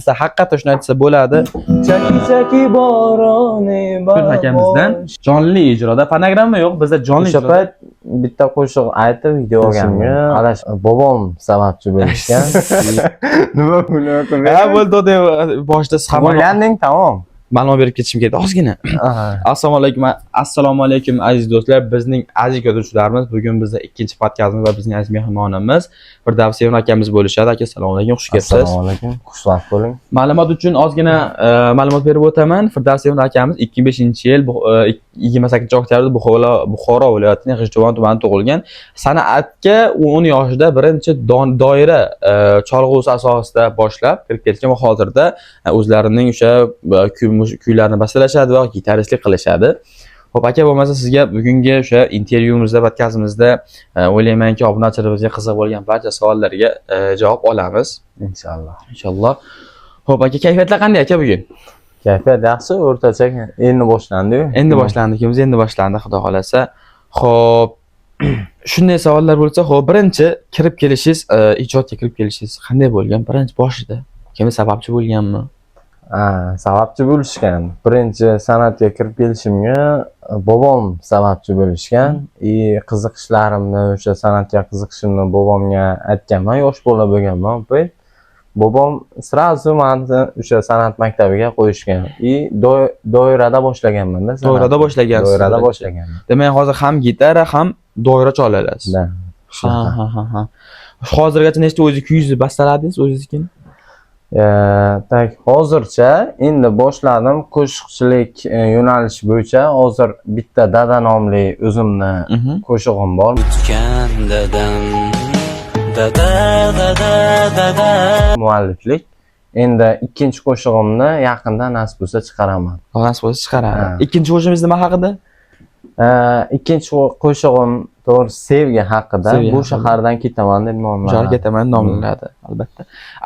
Siz haqiqatdan shuni aytsa bo'ladi. Chaki boroni Hakamizdan jonli ijroda fonogramma yo'q, bizda jonli o'sha ijroda. payt bitta qo'shiq aytib video olganman. Qarash bobom sababchi bo'lishgan. Nima buni? Ha bo'ldi deb boshida Bo'lganding tamom. ma'lumot berib ketishim kerak ozgina. Assalomu alaykum aziz do'stlar, bizning aziz ko'ruvchilarimiz. Bugun bizda ikkinchi podkastimiz va bizning aziz mehmonimiz Firdavs Sevim akamiz bo'lishadi. Aka, assalomu alaykum, xush kelibsiz. Assalomu alaykum, xushvaqt bo'ling. Ma'lumot uchun ozgina ma'lumot berib o'taman. Firdavs Sevim akamiz 2005-yil 28-oktyabrda Buxoro viloyatining G'ijduvon tumanida tug'ilgan. San'atga 10 yoshida birinchi doira cholg'usi asosida boshlab kirib ketgan va hozirda o'zlarining o'sha kuylarni bastalashadi va gitaristlik qilishadi. Xo'p aka, bo'lmasa sizga bugungi o'sha intervyumizda, podkastimizda o'ylaymanki obunachilarimizga qiziq bo'lgan barcha savollarga javob olamiz. Inshaalloh. Xo'p aka, kayfiyatlar qanday aka bugun? Kayfiyat yaxshi, o'rtacha. Endi boshlandi-ku. Endi boshlandi, xudo xolasa. Xo'p, shunday savollar bo'lsa, xo'p, birinchi kirib kelishingiz, ijodga kirib kelishingiz qanday bo'lgan? Birinchi boshida kim sababchi bo'lganmi? Sababchi bo'lishgan. Birinchi san'atga kirib kelishimga bobom sababchi bo'lishgan. Qiziqishlarimni, o'sha san'atga qiziqishimni bobomga aytganman, yosh bola bo'lganman. Bobom srazu meni o'sha san'at maktabiga qo'yishgan. Doirada boshlaganman-da. Doirada boshlagansiz. Doirada boshlaganman. Demak, hozir ham gitara, ham doira cholasiz. Ha. Hozirgacha nechta o'zingiz kuyingizni bastaladingiz o'zingizga? Hozircha endi boshladim qo'shiqchilik yo'nalishi bo'yicha. Hozir bitta Dada nomli o'zimni qo'shig'im bor. O'tgan dadam dada Mualliflik. Endi ikkinchi qo'shig'imni yaqinda nasib bo'lsa chiqaraman. Nasib bo'lsa chiqarasiz. Ikkinchi qo'shigingiz nima haqida? Ikkinchi qo'shig'im to'g'ri sevgi haqida. Bu shahardan ketaman deb nomlanadi. Shaharga ketaman nomlanadi, albatta.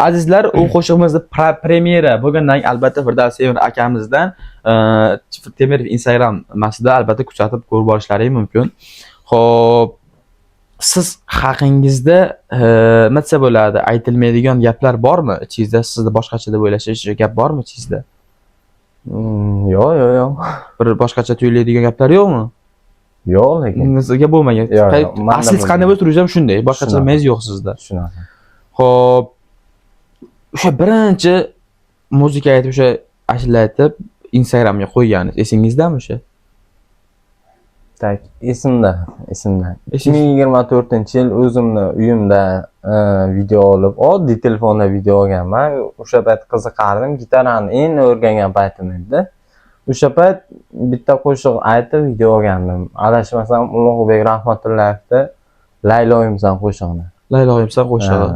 Azizlar, u qo'shig'imizni premyera bo'lgandan albatta Firdavs Sevim akamizdan Temirov Instagram masida albatta kuzatib ko'rib borishlaringiz mumkin. Xo'p, siz haqingizda nima desa bo'ladi? Aytilmaydigan gaplar bormi ichingizda? Sizni boshqacha deb o'ylashingiz gap bormi ichingizda? Yo'q. Bir boshqacha tuyuladigan gaplar yo'qmi? Yo'q, lekin sizga bo'lmagan. Aslingiz qanday bo'lsa turizm shunday, boshqacha mez yo'q sizda. Shunaqa. Xo'p, o'sha birinchi muzika aytib, o'sha ashula aytib Instagramga qo'yganingiz esingizdami o'sha? Esimda. 2024-yil o'zimni uyimda video olib, oddiy telefonda video olganman. O'sha payt qiziqardim, gitarani endi o'rgangan paytim edi. O'sha payt bitta qo'shiq aytib video olgandim. Adashmasam Ulug'bek Rahmatullayevni Layloyimsan qo'shig'ini. Layloyimsan qo'shig'i.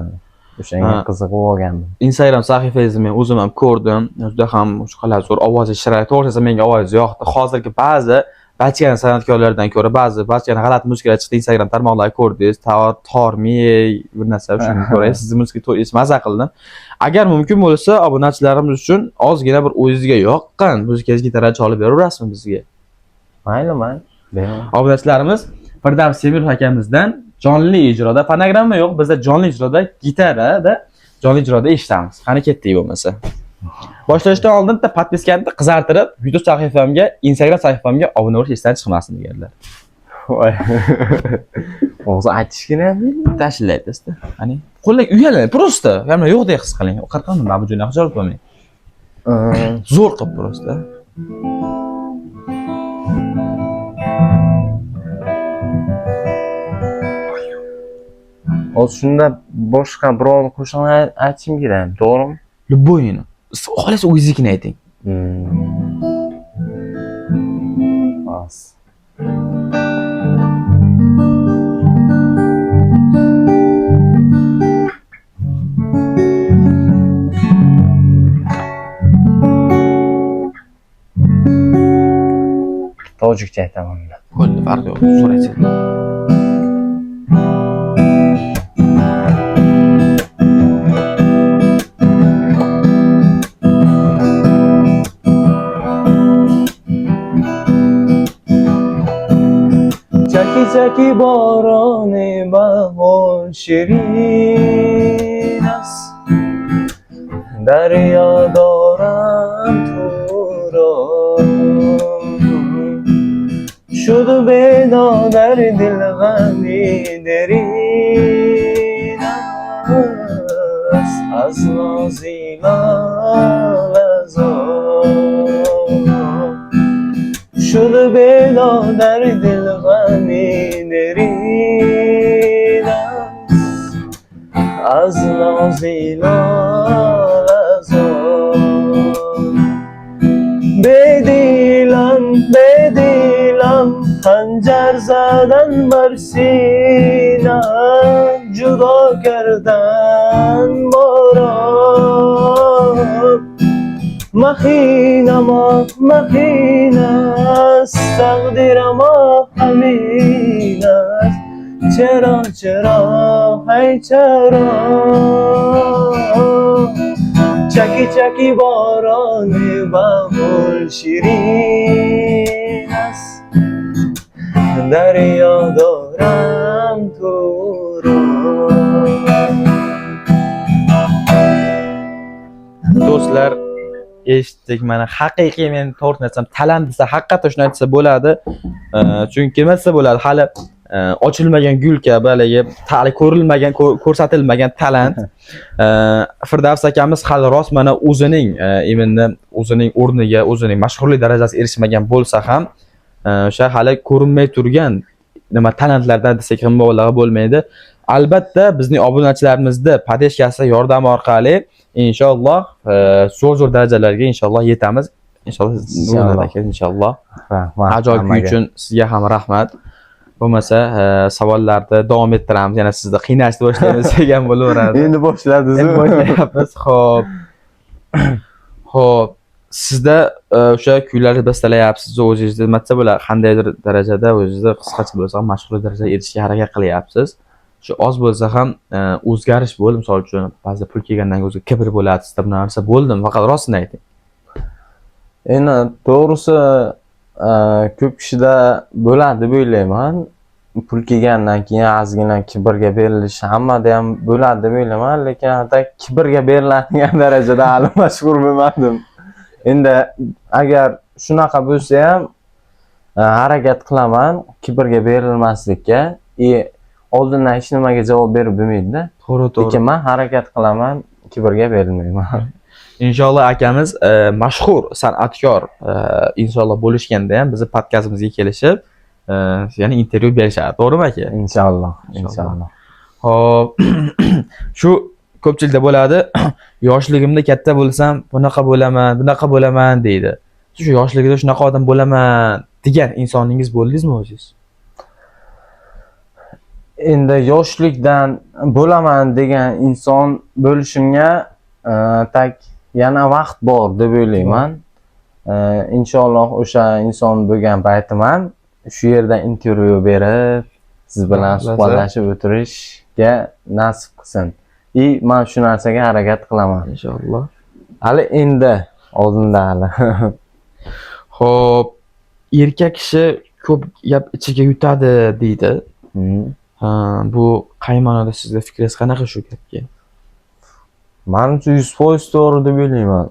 O'shanga qiziqib olgandim. Instagram sahifangizni men o'zim ham ko'rdim. Juda ham qanday zo'r ovozi shirak. To'g'risi menga ovozi yoqdi. Hozirgi ba'zi barcha san'atkorlardan ko'ra ba'zi g'alati muzikalar chiqdi. Instagram tarmoqlarida ko'rdingiz. Tormey bir narsa shuni ko'rasiz. Sizni muzika maza qildim. Agar mumkin bo'lsa, obunachilarimiz uchun ozgina bir o'zingizga yoqqan muzikangiz gitara cholib beraverasizmi bizga? Mayli. Obunachilarimiz Firdavs Sevim akamizdan jonli ijroda, fonogramma yo'q, bizda jonli ijroda gitarada jonli ijroda eshitamiz. Qani ketdik bo'lmasa. Boshlashdan oldin podpiskani qizartirib, YouTube sahifamga, Instagram sahifamga obuna bo'lish esdan chiqmasin deganlar. Voy. O'zi aytishgina tashlaydi-da. Qani, qo'llar uyalang, prosta. Hamma yo'qdek his qiling. Qarqamni babujunga xijolat bo'lmang. Zo'r qilib prosta. Hozir shunda boshqa biror qo'shiqni aytishim kerak, to'g'rimi? Любойni. Xohlasa o'zingiznikini ayting. Bas. Tojikcha aytaman unda. Bo'ldi, farqi yo'q. So'raysiz. Chaki boroni bahor shirin است daryo دارم تو را شد و بینا در دل غمی درین است از نازیلا لزا شد و بینا در دل غمی درین از نازیلا لزا بدیلم خنجر زدن بر سینه جدا کردن باران مخین است تقدیر ما همین است چرا های چرا چکی باران بهار شیرین است دریا دارم تو را do'stlar, eshitdik. Mana haqiqiy men to'g'risini aytsam, talant desa haqiqatdan shuni aytsa bo'ladi. Chunki nima desa bo'ladi, hali ochilmagan gul kabi, haligi hali ko'rilmagan, ko'rsatilmagan talant. Firdavs akamiz hali rost mana o'zining iminni, o'zining o'rniga, o'zining mashhurlik darajasiga erishmagan bo'lsa ham, o'sha hali ko'rinmay turgan nima talantlardan desak ham mubolag'a bo'lmaydi. Albatta bizning obunachilarimizni podeshkasi yordami orqali inshaalloh zo'r darajalarga inshaalloh yetamiz. Inshaalloh. Ajoyib kuy uchun sizga ham rahmat. Bo'lmasa savollarni davom ettiramiz. Yana sizni qiynashni boshlaymiz degan bo'laveradi. Endi boshladingiz. Endi boshlayapmiz. Xo'p. Sizda o'sha kuylarni bastalayapsiz, o'zingizni nima desa bo'ladi, qandaydir darajada o'zingizni qisqacha bo'lsa ham mashhur darajaga erishishga harakat qilyapsiz. Shu oz bo'lsa ham o'zgarish bo'ldi, misol uchun ba'zida pul kelgandan keyin o'zi kibr bo'ladi, sizda bu narsa bo'ldimi? Faqat rostini ayting. Endi to'g'risi ko'p kishida bo'ladi deb o'ylayman. Pul kelgandan keyin ozgina kibrga berilish hammada ham bo'ladi deb o'ylayman, lekin hatto kibrga beriladigan darajada hali mashhur bo'lmadim. Endi agar shunaqa bo'lsa ham harakat qilaman kibrga berilmaslikka. Oldindan hech nimaga javob berib bo'lmaydi-da. To'g'ri. Lekin men harakat qilaman, kibrga berilmayman. Inshaalloh akamiz mashhur san'atkor inshaalloh bo'lishganda ham bizni podkastimizga kelishib, ya'ni intervyu berishadi, to'g'rimi aka? Inshaalloh. Xo'p. Shu ko'pchilikda bo'ladi, yoshligimda katta bo'lsam, bunaqa bo'laman deydi. Shu yoshligida shunaqa odam bo'laman degan insoningiz bo'ldingizmi o'zingiz? Endi yoshlikdan bo'laman degan inson bo'lishimga yana vaqt bor deb o'ylayman. Inshaalloh o'sha inson bo'lgan paytiman shu yerda intervyu berib, siz bilan suhbatlashib o'tirishga nasib qilsin. Men shu narsaga harakat qilaman Inshaalloh. Hali endi oldinda hali. Xo'p, erkak kishi ko'p gap ichiga yutadi deydi. Bu qay ma'noda sizga fikringiz qanaqa shu gapga? Menimcha 100% to'g'ri deb o'ylayman.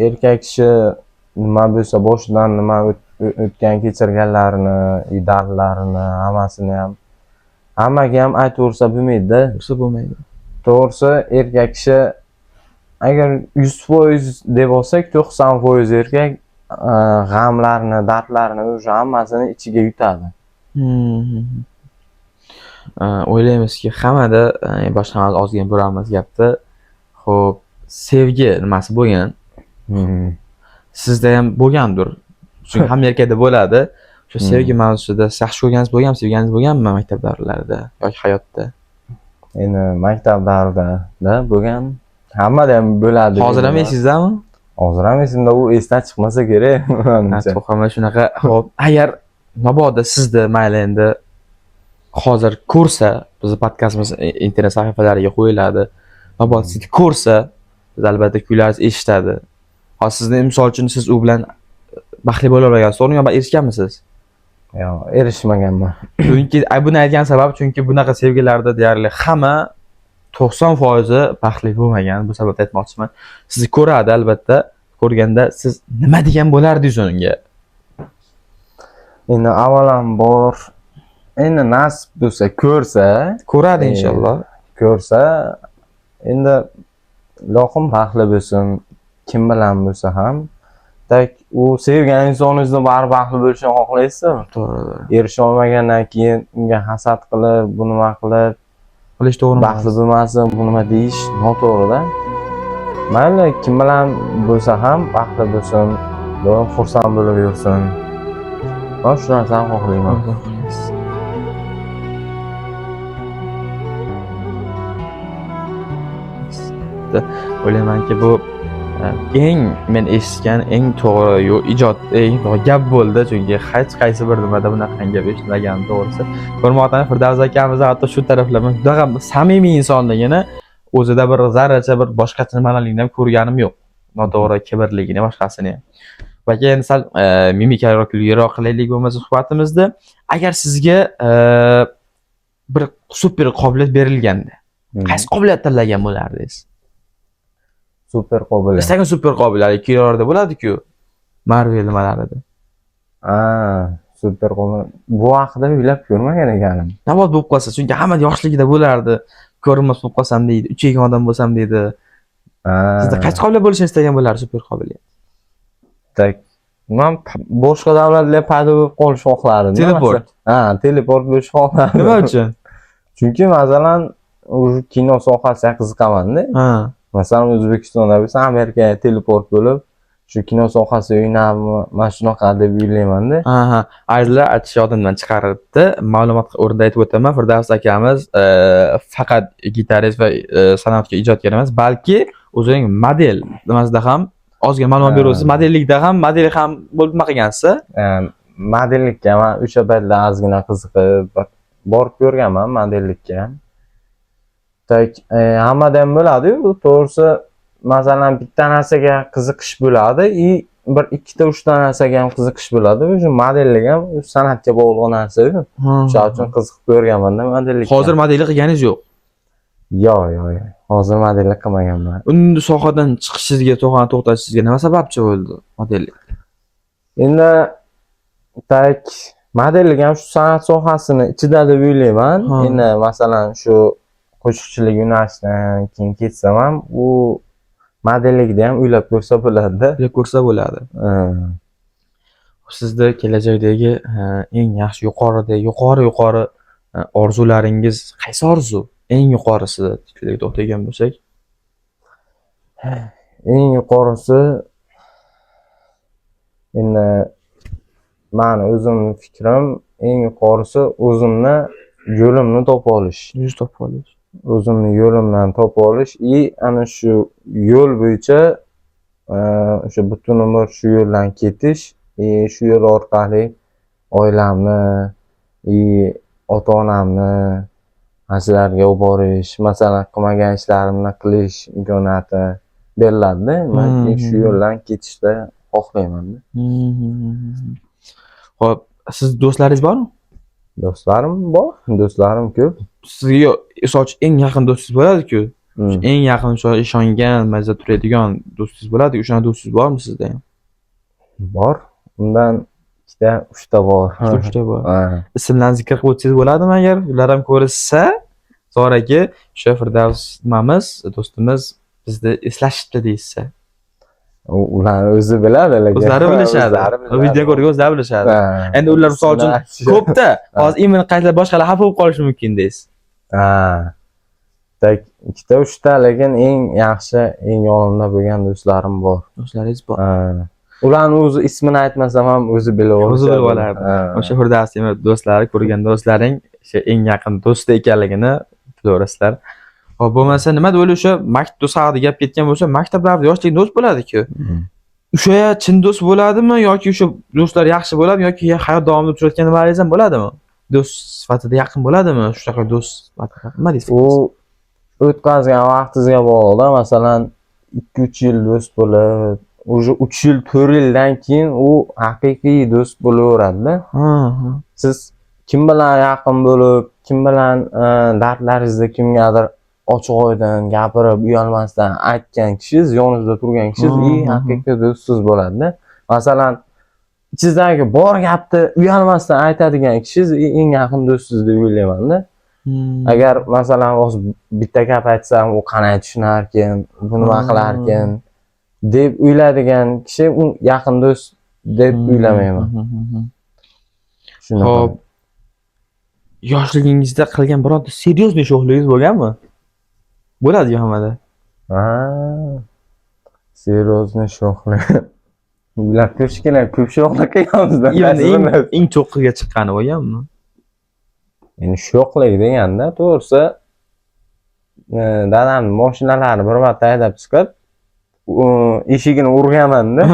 Erkak kishi nima bo'lsa boshidan nima o'tgan kechirganlarini, dardlarini, hammasini ham hammaga ham aytaversa bo'lmaydi-da. Bo'lmaydi. To'g'risi erkak kishi agar 100% deb olsak 90% erkak g'amlarini, dardlarini o'sha hammasini ichiga yutadi. O'ylaymizki hammada boshqa ozgina bo'lamiz gapda. Xo'p, sevgi nimasi bo'lgan? Sizda ham bo'lgandir. Chunki hamma erkakda bo'ladi. O'sha sevgi mavzusida yaxshi ko'rganingiz bo'lganmi, sevganingiz bo'lganmi maktab davrlarida yoki hayotda? Endi maktab davrida bo'lgan. Hammada ham bo'ladi. Hozir ham esingizmi? Hozir ham esimda, u esdan chiqmasa kerak. To'xtamay shunaqa. Xo'p, agar mabodo sizda mayli endi hozir ko'rsa, bizni podkastimiz internet sahifalariga qo'yiladi. Mabodo sizni ko'rsa, biz albatta kuylaringizni eshitadi. Hozir sizni misol uchun siz u bilan baxtli bo'la olmagan so'rning yo'q, erishganmisiz? Yo'q, erishmaganman. Chunki buni aytgan sabab chunki bunaqa sevgilarda deyarli hamma 90% baxtli bo'lmagan. Bu sababdan aytmoqchiman. Sizni ko'radi albatta. Ko'rganda siz nima degan bo'lardingiz unga? Endi avvalambor endi nasib bo'lsa Ko'radi inshaalloh. ko'rsa endi ilohim baxtli bo'lsin, kim bilan bo'lsa ham. Tak u sevgan insoningizni bari baxtli bo'lishini xohlaysiz-ku. To'g'ri. Erisha olmagandan keyin unga hasad qilib, bu nima qilib, Qilish to'g'ri baxtli bo'lmasin, bu nima deyish noto'g'ri-da. Mayli, kim bilan bo'lsa ham baxtli bo'lsin, doim xursand bo'lib yursin. Men shu narsani xohlayman. O'ylaymanki bu eng men eshitgan eng to'g'ri ijod, eng to'g'ri gap bo'ldi, chunki hech qaysi bir nimada bunaqa gap eshitmaganim to'g'risi. Ko'rmoqdan Firdavs akamiz hatto shu taraflama juda samimiy insonligini o'zida bir zarracha bir boshqacha nimalarni ham ko'rganim yo'q. Noto'g'ri kibrligini boshqasini ham. Va keyin sal mimikaroq qilaylik bo'lmasa suhbatimizni. Agar sizga bir super qobiliyat berilganda, qaysi qobiliyat tanlagan bo'lardingiz? Super qobiliyat. Istagan super qobiliyat kinolarda bo'ladi-ku. Marvel nimalarida. Super qobiliyat. Bu haqida o'ylab ko'rmagan ekanman. Navbat bo'lib qolsa, chunki hamma yoshligida bo'lardi. Ko'rinmas bo'lib qolsam deydi, uchigan odam bo'lsam deydi. Sizda qaysi qobiliyat bo'lishini istagan bo'lar super qobiliyat? Tak. Men boshqa davlatlar paydo bo'lib qolish xohlardim. Teleport. Teleport bo'lish xohlardim. Nima uchun? Chunki masalan, u kino sohasiga qiziqaman-da. Masalan, O'zbekistonda bo'lsa, Amerikaga teleport bo'lib, shu kino sohasida o'ynab, mana shunaqa deb o'ylayman-da. Arzlar aytish yodimdan chiqaribdi. Ma'lumot o'rnida aytib o'taman. Firdavs akamiz faqat gitarist va san'atga ijodkor emas, balki o'zining model nimasida ham ozgina ma'lumot berasiz. Modellikda ham, model ham bo'lib nima qilgansiz? Modellikka men o'sha paytda ozgina qiziqib borib ko'rganman modellikka. Tak hammadan bo'ladi-ku, to'g'risi, masalan, bitta narsaga qiziqish bo'ladi, bir ikkita uchta narsaga ham qiziqish bo'ladi. O'sha modellik ham san'atga bog'liq narsa-ku. Shuning uchun qiziqib ko'rganman-da modellikka. Hozir modellik qilganingiz yo'q? Yo'q. Hozir modellik qilmaganman. Unda sohadan chiqishingizga, to'xtashingizga nima sababchi bo'ldi modellik? Endi tak modellik ham shu san'at sohasini ichida deb o'ylayman. Endi masalan shu qo'shiqchilik yo'nalishidan keyin ketsam ham u modellikda ham o'ylab ko'rsa bo'ladi-da. O'ylab ko'rsa bo'ladi. Sizda kelajakdagi eng yaxshi yuqori orzularingiz qaysi orzu? Eng yuqorisi tikilib to'xtagan bo'lsak. Eng yuqorisi endi meni o'zimning fikrim, eng yuqorisi o'zimni yo'limni topa olish. O'zimni yo'limdan topa olish ana shu yo'l bo'yicha o'sha butun umr shu yo'ldan ketish, shu yo'l orqali oilamni, ota-onamni ashlarga olib borish, masalan, qilmagan ishlarimni qilish imkoniyati beriladi. Men shu yo'ldan ketishni xohlayman-da. Xo'p, siz do'stlaringiz bormi? Do'stlarim bor, do'stlarim ko'p. Sizga misol eng yaqin do'stingiz bo'ladi-ku. Eng yaqin ishongan, mazza turadigan do'stingiz bo'ladi. O'shanaqa do'stingiz bormi sizda ham? Bor. Undan ikkita, uchta bor. Uchta bor. Ismlarini zikr qilib o'tsangiz bo'ladimi agar ular ham ko'rishsa, sonraki o'sha Firdavs nimamiz, do'stimiz bizni eslashibdi deysa. Ular o'zi biladi, o'zlari bilishadi. Video ko'rgan o'zlari bilishadi. Endi ular misol uchun ko'pda, hozir imini qaytalar boshqalar xafa bo'lib qolishi mumkin deysiz. Tak ikkita, uchta, lekin eng yaxshi, eng yonimda bo'lgan do'stlarim bor. Do'stlaringiz bor. Ularning o'zi ismini aytmasam ham o'zi bilib olardi. O'sha Firdavs do'stlari, ko'rgan do'stlaring o'sha eng yaqin do'sti ekanligini bilaverasizlar. Hop, bo'lmasa nima deydi o'sha maktab haqida gap ketgan bo'lsa, maktablarda yoshlik do'st bo'ladi-ku. O'sha chin do'st bo'ladimi yoki o'sha do'stlar yaxshi bo'ladimi yoki hayot davomida uchrayotgan nimalar ham bo'ladimi? Do'st sifatida yaqin bo'ladimi? Shunaqa do'st sifatida nima deysiz? U o'tkazgan vaqtingizga bog'liq. Masalan, 2-3 yil do'st bo'lib, o'sha 3 yil, 4 yildan keyin u haqiqiy do'st bo'laveradi-da. Siz kim bilan yaqin bo'lib, kim bilan dardlaringizni kimgadir ochiq oydan gapirib uyalmasdan aytgan kishingiz, yoningizda turgan kishingiz haqiqiy do'stingiz bo'ladi-da. Masalan, ichingizdagi bor gapni uyalmasdan aytadigan kishingiz eng yaqin do'stingiz deb o'ylayman-da. Agar masalan hozir bitta gap aytsam, u qanday tushunarkin, bu nima qilarkin deb o'yladigan kishi u yaqin do'st deb o'ylamayman. Xo'p, yoshligingizda qilgan birorta seryozni sho'xligingiz bo'lganmi? Bo'ladi hammada. Ha. Seryozni sho'xlik. Bular ko'p sho'xlik qilganmiz-da. Eng cho'qqiga chiqqani bo'lganmi? Endi sho'xlik deganda, to'g'risi dadamning mashinalarini bir marta haydab chiqib, eshigini urganman-da.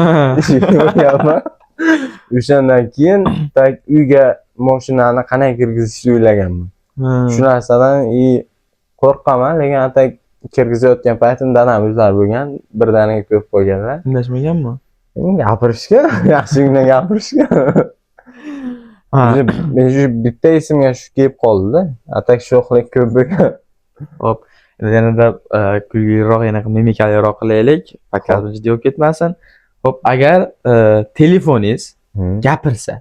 Eshigini urganman. O'shandan keyin uyga mashinani qanday kirgizishni o'ylaganman. Shu narsadan qo'rqaman, lekin atak kirgizayotgan paytim dadam o'zlari bo'lgan, birdaniga ko'rib qo'yganlar. Indashmaganmi? Gapirishga, yaxshigina gapirishga. Men shu bitta esimga shu kelib qoldi-da. Atak sho'xlik ko'p bo'lgan. Hop, yanada kulguliroq, yana mimikaliroq qilaylik. Podcast jiddiy bo'lib ketmasin. Hop, agar telefoningiz gapirsa,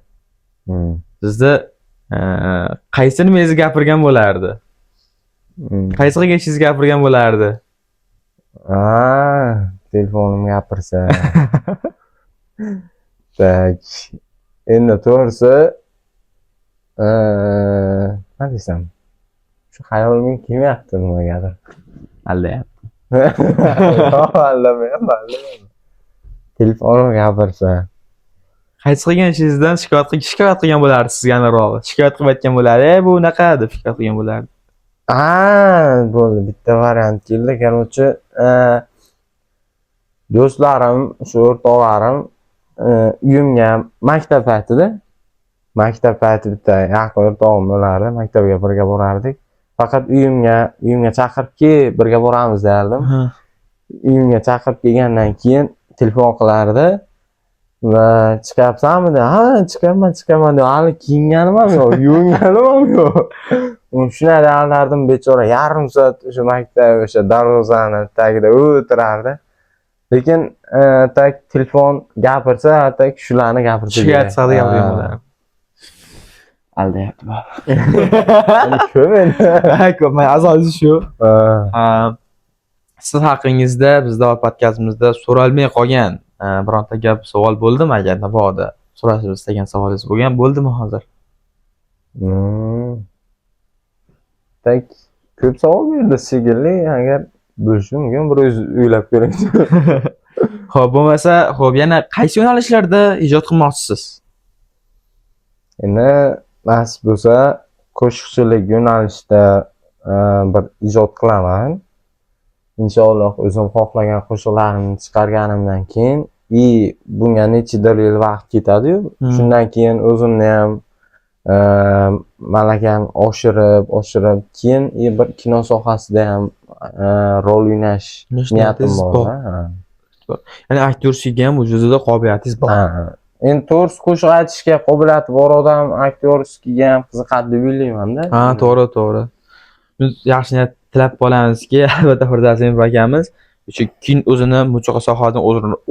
sizda qaysi nimangizni gapirgan bo'lardi? Qaysi qilgishingiz gapirgan bo'lardi? Telefonim gapirsa. Tak. Endi to'g'risi nima desam? Shu xayolimga kelmayapti nimagadir. Aldayapti. Aldamayapman. Telefonim gapirsa. Qaysi qilgan ishingizdan shikoyat qilgan bo'lardi sizga aniqroq. Shikoyat qilib aytgan bo'lar, bu unaqa deb shikoyat qilgan bo'lardi. Bo'ldi, bitta variant keldi. Короче, do'stlarim, shu o'rtoqlarim uyimga maktab payti bitta yaqin o'rtog'im bo'lardi. Maktabga birga borardik. Faqat uyimga chaqirib kel, birga boramiz derdim. Uyimga chaqirib kelgandan keyin telefon qilardi va chiqyapsanmi deb, chiqaman deb, hali kiyinganim ham yo'q, yuvinganim ham yo'q. Shunday derdim, bechora yarim soat o'sha maktab o'sha darvozani tagida o'tirardi. Lekin telefon gapirsa, shularni gapirsa shikoyat qiladigan bo'ladi. Aldayapti. Ko'p endi. Ko'p, men asosi shu. Siz haqingizda bizda podkastimizda so'ralmay qolgan bironta gap savol bo'ldimi agar mabodo so'rashni istagan savolingiz bo'ldimi hozir? Ko'p savol berdi shekilli, agar bo'lishi mumkin, bir o'z o'ylab ko'ring. Xo'p, bo'lmasa, yana qaysi yo'nalishlarda ijod qilmoqchisiz? Endi nasib bo'lsa, qo'shiqchilik yo'nalishida bir ijod qilaman. Inshaalloh o'zim xohlagan qo'shiqlarimni chiqarganimdan keyin bunga nechidir yil vaqt ketadi-yu. Shundan keyin o'zimni ham malakam oshirib, keyin bir kino sohasida ham rol o'ynash niyatim bor. Ya'ni aktyorlikka ham o'zida qobiliyatingiz bor. Endi to'g'risi qo'shiq aytishga qobiliyati bor odam aktyorlikka ham qiziqadi deb o'ylayman-da. To'g'ri. Biz yaxshi niyat tilab qolamizki, albatta Firdavs Emir akamiz o'sha o'zini musiqa sohasida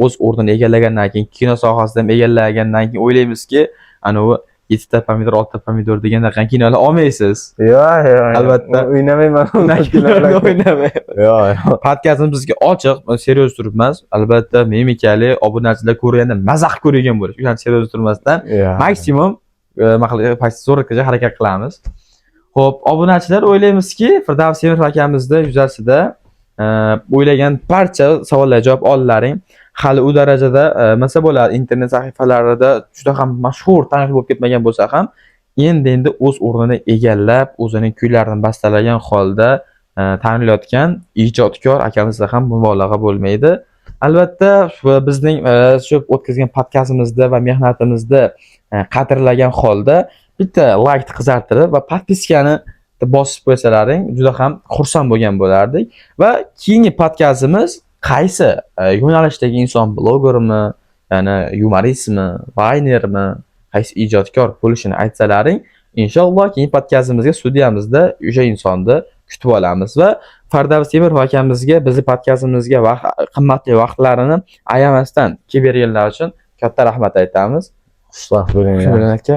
o'z o'rnini egallagandan keyin, kino sohasida ham egallagandan keyin o'ylaymizki, anavi 7 ta pomidor, 6 ta pomidor degandan keyin kinolar olmaysiz. Yo'q. Albatta o'ynamayman. Yo'q. Podkastimiz bizga ochiq, serios turibmiz. Albatta mimikali obunachilar ko'rganda mazax ko'rgan bo'lish. O'sha serios turmasdan maksimum zo'rlikka harakat qilamiz. Xo'p, obunachilar o'ylaymizki, Firdavs Emir akamizda yuzasida o'ylagan barcha savollarga javob oldilaring. Hali u darajada masa bo'ladi, internet sahifalarida juda ham mashhur, taniqli bo'lib ketmagan bo'lsa ham, endi o'z o'rnini egallab, o'zining kuylarini bastalagan holda tanilayotgan ijodkor akamizda ham mubolag'a bo'lmaydi. Albatta, bizning shu o'tkazgan podkastimizda va mehnatimizda qadrlagan holda bitta like qizartirib va podpiskani bosib qo'ysalaring juda ham xursand bo'lgan bo'lardik. Va keyingi podkastimiz qaysi yo'nalishdagi inson, blogermi, ya'ni yumoristmi, vaynermi, qaysi ijodkor bo'lishini aytsalaring, inshaalloh keyingi podkastimizga studiyamizda o'sha insonni kutib olamiz va Firdavs Temirov akamizga bizni podkastimizga qimmatli vaqtlarini ayamasdan kelib berganlari uchun katta rahmat aytamiz. Xushvaqt bo'ling. Xush bo'ling aka.